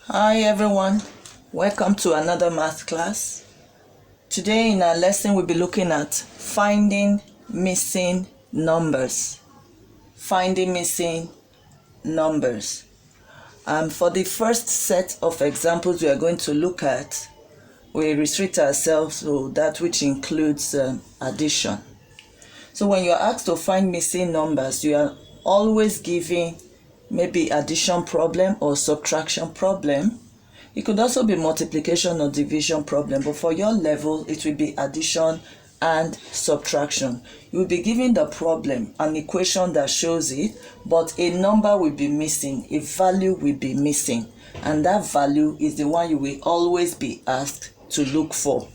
Hi everyone, welcome to another math class. Today in our lesson we'll be looking at finding missing numbers. Finding missing numbers. For the first set of examples we are going to look at, we restrict ourselves to that which includes addition. So when you're asked to find missing numbers, you are always given maybe addition problem or subtraction problem. It could also be multiplication or division problem, but for your level, it will be addition and subtraction. You will be given the problem, an equation that shows it, but a number will be missing, a value will be missing, and that value is the one you will always be asked to look for.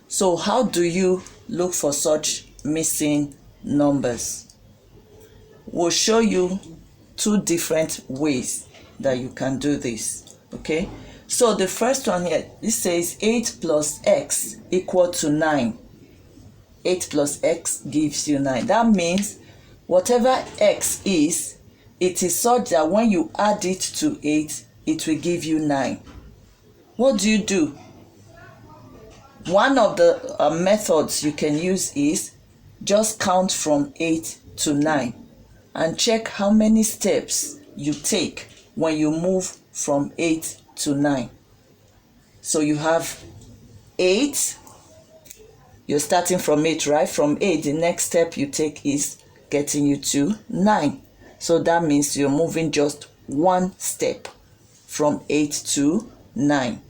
So how do you look for such missing numbers? We'll show you two different ways that you can do this, okay? So the first one here, this says 8 plus x equal to 9. 8 plus x gives you 9. That means whatever x is, it is such that when you add it to 8, it will give you 9. What do? One of the methods you can use is just count from 8 to 9 and check how many steps you take when you move from 8 to 9. So you have 8, you're starting from 8, right? From 8, the next step you take is getting you to 9. So that means you're moving just one step from 8 to 9.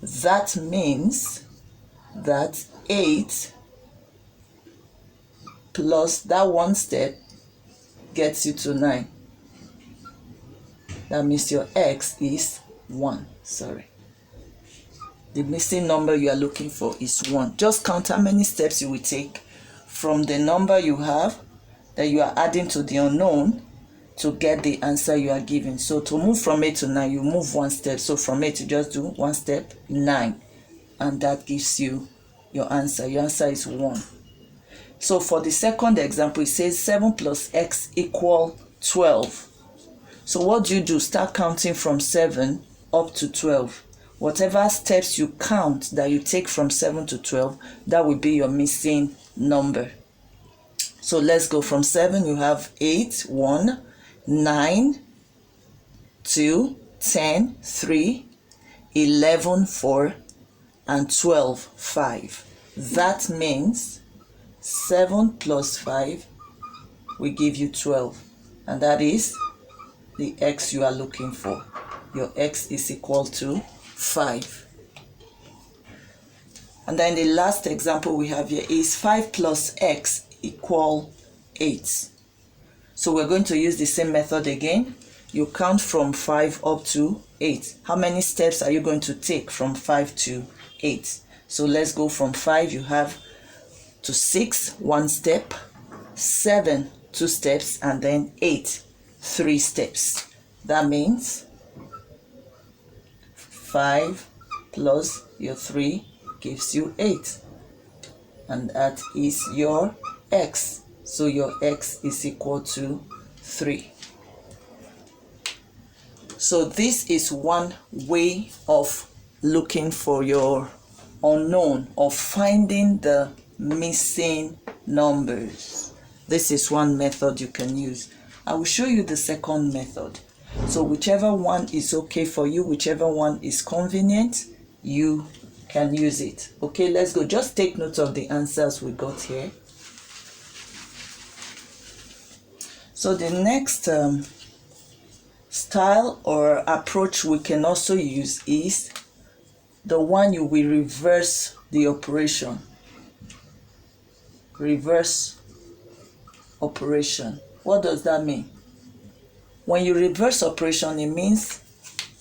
That means that 8 plus that one step gets you to 9. That means your x is 1. Sorry. The missing number you are looking for is 1. Just count how many steps you will take from the number you have that you are adding to the unknown to get the answer you are given. So to move from 8 to 9, you move one step. So from 8 you just do one step, 9. And that gives you your answer. Your answer is 1. So for the second example, it says 7 plus x equal 12. So what do? Start counting from 7 up to 12. Whatever steps you count that you take from 7 to 12, that will be your missing number. So let's go from 7. You have 8, 1, 9, 2, 10, 3, 11, 4, and 12, 5. That means 7 plus 5 will give you 12. And that is the x you are looking for. Your x is equal to 5. And then the last example we have here is 5 plus x equal 8. So we're going to use the same method again. You count from 5 up to 8. How many steps are you going to take from 5 to 8? So let's go from 5. You have to 6, 1 step, 7, 2 steps, and then 8, 3 steps. That means 5 plus your 3 gives you 8. And that is your x. So your x is equal to 3. So this is one way of looking for your unknown, of finding the missing numbers. This is one method you can use. I will show you the second method. So whichever one is okay for you, whichever one is convenient, you can use it. Okay, let's go. Just take note of the answers we got here. So the next style or approach we can also use is the one you will reverse the operation. Reverse operation. What does that mean? When you reverse operation, it means,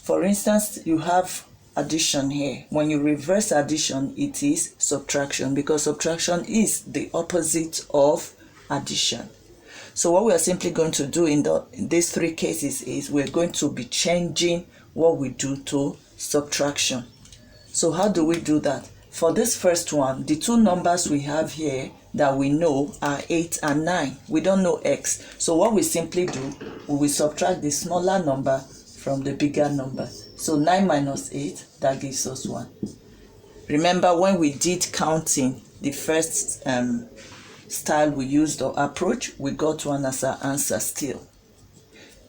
for instance, you have addition here. When you reverse addition, it is subtraction, because subtraction is the opposite of addition. So what we are simply going to do in these three cases is we're going to be changing what we do to subtraction. So how do we do that? For this first one, the two numbers we have here that we know are 8 and 9. We don't know x. So what we simply do, we will subtract the smaller number from the bigger number. So 9 minus 8, that gives us 1. Remember when we did counting, the first style we used or approach, we got 1 as our answer still.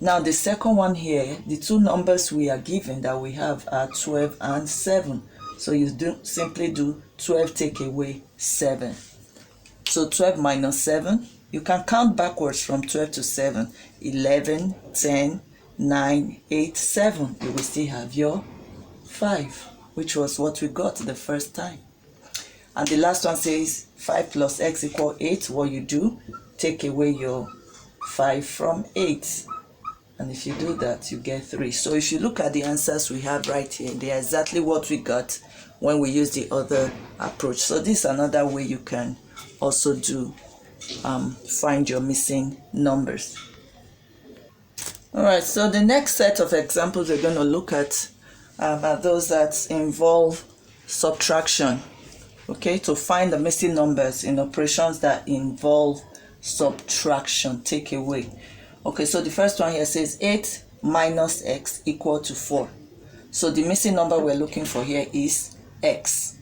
Now the second one here, the two numbers we are given that we have are 12 and 7. So you simply do 12 take away 7. So 12 minus 7, you can count backwards from 12 to 7. 11, 10, 9, 8, 7. You will still have your 5, which was what we got the first time. And the last one says 5 plus x equal 8. What you do, take away your 5 from 8. And if you do that, you get 3. So if you look at the answers we have right here, they are exactly what we got when we use the other approach. So this is another way you can also do find your missing numbers. Alright, so the next set of examples we're going to look at are those that involve subtraction. Okay, to find the missing numbers in operations that involve subtraction, take away. Okay, so the first one here says 8 minus x equal to 4. So the missing number we're looking for here is x.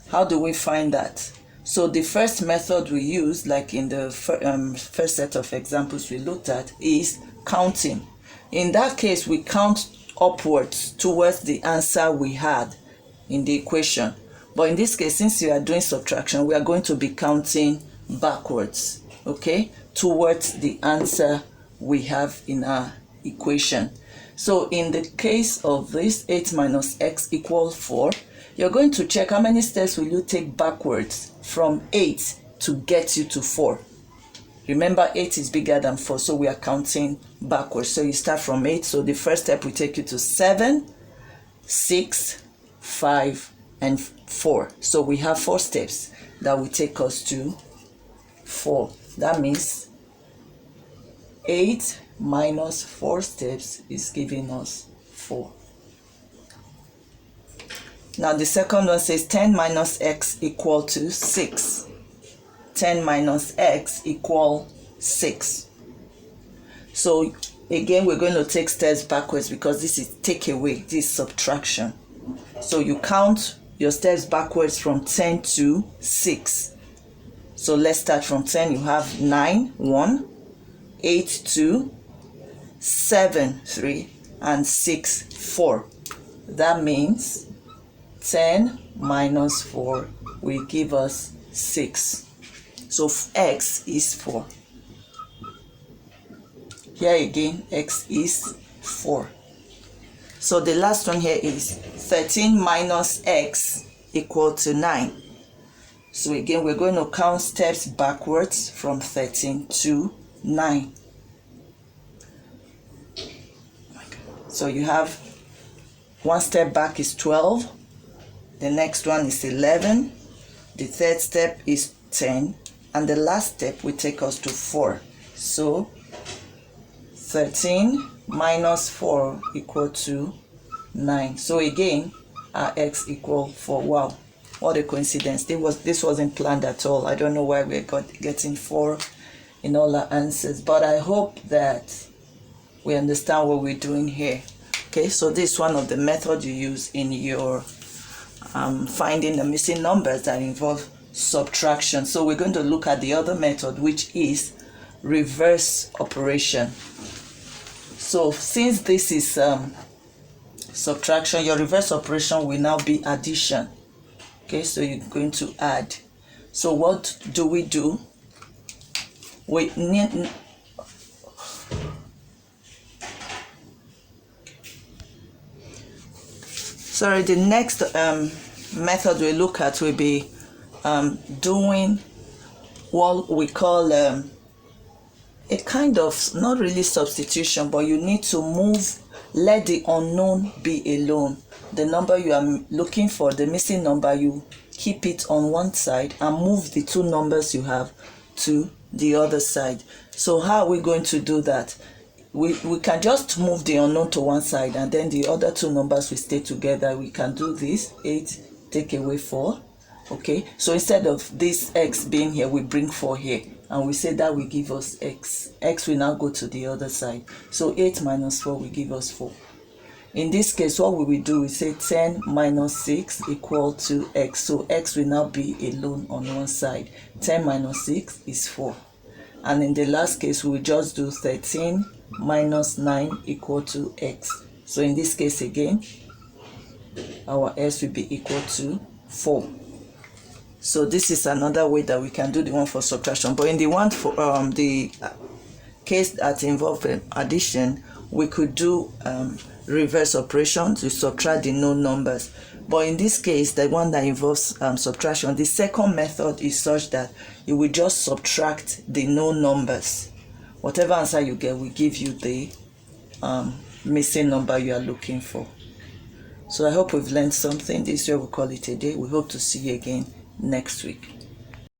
How do we find that? So the first method we use, like in the first set of examples we looked at, is counting. In that case, we count upwards towards the answer we had in the equation. But in this case, since you are doing subtraction, we are going to be counting backwards, okay, towards the answer we have in our equation. So in the case of this 8 minus x equals 4, you're going to check how many steps will you take backwards from 8 to get you to 4. Remember, 8 is bigger than 4, so we are counting backwards. So you start from 8. So the first step will take you to 7, 6, 5, and 4. So we have 4 steps that will take us to 4. That means 8 minus 4 steps is giving us 4. Now the second one says 10 minus x equal to 6. 10 minus x equal 6. So again, we're going to take steps backwards because this is take away, this is subtraction. So you count your steps backwards from 10 to 6. So let's start from 10. You have 9, 1, 8, 2, 7, 3, and 6, 4. That means 10 minus 4 will give us 6. So x is 4. Here again, x is 4. So the last one here is 13 minus x equal to 9. So again, we're going to count steps backwards from 13 to 9. So you have one step back is 12. The next one is 11. The third step is 10. And the last step will take us to 4. So 13 minus 4 equal to 9. So again, our x equal 4. Wow, what a coincidence. This wasn't planned at all. I don't know why we're getting 4 in all our answers. But I hope that we understand what we're doing here. Okay, so this is one of the methods you use in your finding the missing numbers that involve subtraction. So we're going to look at the other method, which is reverse operation. So since this is subtraction, your reverse operation will now be addition. Okay, so you're going to add. So what do? We need the next method we look at will be doing what we call a kind of, not really substitution, but you need to let the unknown be alone. The number you are looking for, the missing number, you keep it on one side and move the two numbers you have to the other side. So how are we going to do that? We can just move the unknown to one side and then the other two numbers will stay together. We can do this. 8 take away 4. Okay, so instead of this x being here, we bring 4 here and we say that will give us x. X will now go to the other side. So 8 minus 4 will give us 4. In this case, what we will do is say 10 minus 6 equal to x. So x will now be alone on one side. 10 minus 6 is 4. And in the last case, we will just do 13 minus 9 equal to x. So in this case again, our s will be equal to 4. So this is another way that we can do the one for subtraction. But in the one for the case that involves addition, we could do reverse operation to subtract the known numbers. But in this case, the one that involves subtraction, the second method is such that you will just subtract the known numbers. Whatever answer you get will give you the missing number you are looking for. So I hope we've learned something. This year we'll call it a day. We hope to see you again next week.